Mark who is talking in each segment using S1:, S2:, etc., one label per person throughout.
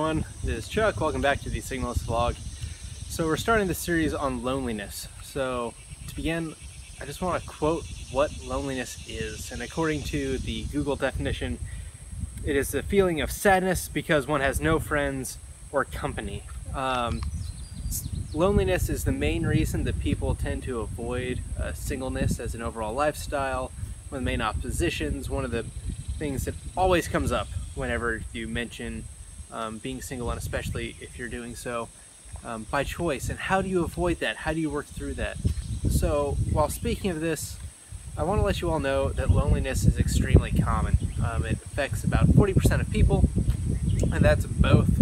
S1: everyone, this is Chuck. Welcome back to the SinglenessVlog. So we're starting the series on loneliness. So to begin, I just want to quote what loneliness is. And according to the Google definition, it is the feeling of sadness because one has no friends or company. Loneliness is the main reason that people tend to avoid singleness as an overall lifestyle. One of the main oppositions, one of the things that always comes up whenever you mention being single, and especially if you're doing so by choice. And how do you avoid that? How do you work through that? So while speaking of this, I want to let you all know that loneliness is extremely common. It affects about 40% of people, and that's both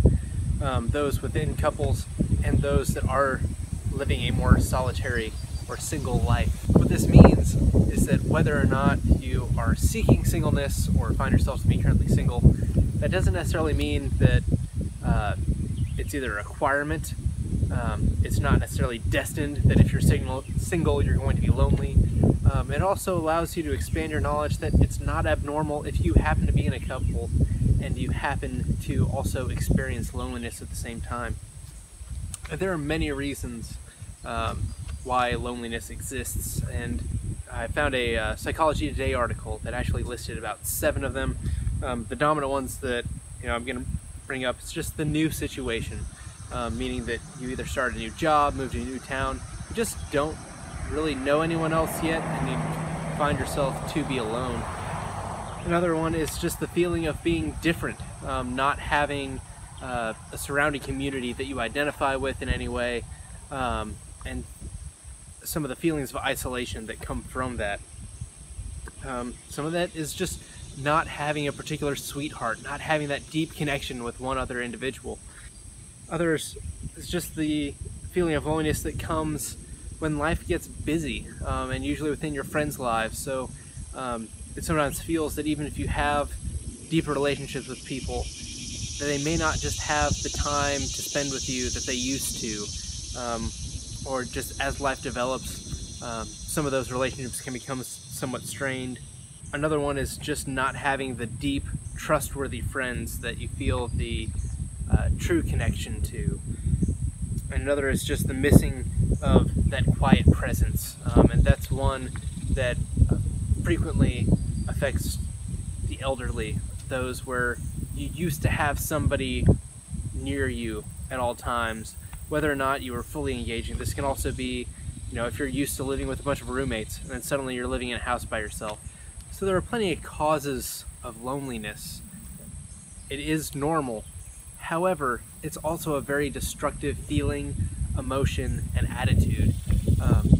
S1: those within couples and those that are living a more solitary or single life. What this means is that whether or not you are seeking singleness or find yourself to be currently single, that doesn't necessarily mean that it's either a requirement. It's not necessarily destined that if you're single you're going to be lonely. It also allows you to expand your knowledge that it's not abnormal if you happen to be in a couple and you happen to also experience loneliness at the same time. There are many reasons why loneliness exists, and I found a Psychology Today article that actually listed about 7 of them. The dominant ones that I'm going to bring up is just the new situation, meaning that you either start a new job, move to a new town, you just don't really know anyone else yet, and you find yourself to be alone. Another one is just the feeling of being different, not having a surrounding community that you identify with in any way, and some of the feelings of isolation that come from that. Some of that is just not having a particular sweetheart, not having that deep connection with one other individual. Others is just the feeling of loneliness that comes when life gets busy, and usually within your friends' lives. So it sometimes feels that even if you have deeper relationships with people, that they may not just have the time to spend with you that they used to, or just as life develops, some of those relationships can become somewhat strained. Another one is just not having the deep, trustworthy friends that you feel the true connection to. And another is just the missing of that quiet presence, and that's one that frequently affects the elderly, those where you used to have somebody near you at all times, whether or not you were fully engaging. This can also be, if you're used to living with a bunch of roommates and then suddenly you're living in a house by yourself. So there are plenty of causes of loneliness. It is normal. However, it's also a very destructive feeling, emotion, and attitude.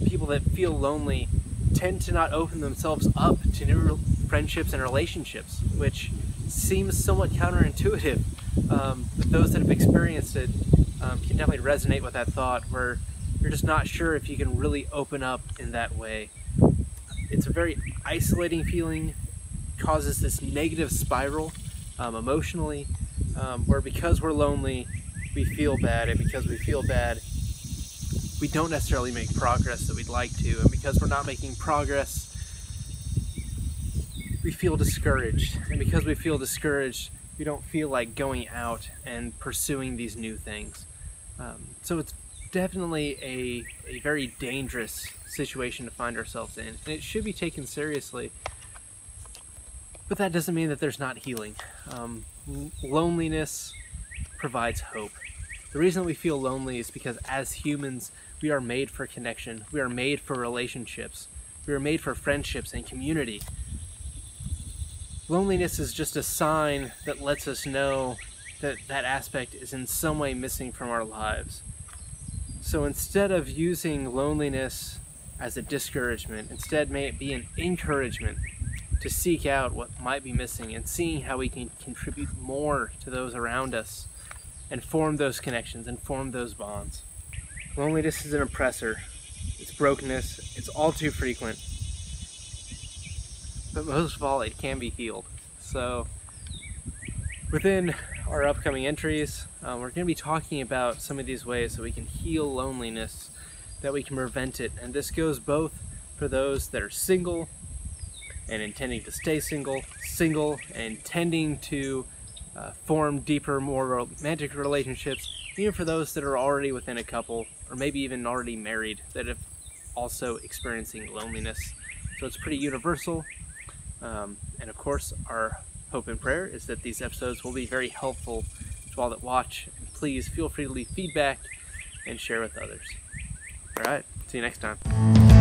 S1: People that feel lonely tend to not open themselves up to new friendships and relationships, which seems somewhat counterintuitive. But those that have experienced it can definitely resonate with that thought, where you're just not sure if you can really open up in that way. It's a very isolating feeling, causes this negative spiral emotionally, where because we're lonely, we feel bad, and because we feel bad, we don't necessarily make progress that we'd like to, and because we're not making progress, we feel discouraged, and because we feel discouraged, we don't feel like going out and pursuing these new things. So it's definitely a very dangerous situation to find ourselves in, and it should be taken seriously. But that doesn't mean that there's not healing. Loneliness provides hope. The reason we feel lonely is because as humans, we are made for connection. We are made for relationships. We are made for friendships and community. Loneliness is just a sign that lets us know that that aspect is in some way missing from our lives. So instead of using loneliness as a discouragement, instead may it be an encouragement to seek out what might be missing and seeing how we can contribute more to those around us and form those connections and form those bonds. Loneliness is an oppressor. It's brokenness. It's all too frequent. But most of all, it can be healed. So within our upcoming entries, we're going to be talking about some of these ways that we can heal loneliness, that we can prevent it. And this goes both for those that are single and intending to stay single, and intending to form deeper, more romantic relationships, even for those that are already within a couple, or maybe even already married, that have also experiencing loneliness. So it's pretty universal. And of course, our hope and prayer is that these episodes will be very helpful to all that watch. And please feel free to leave feedback and share with others. All right, see you next time.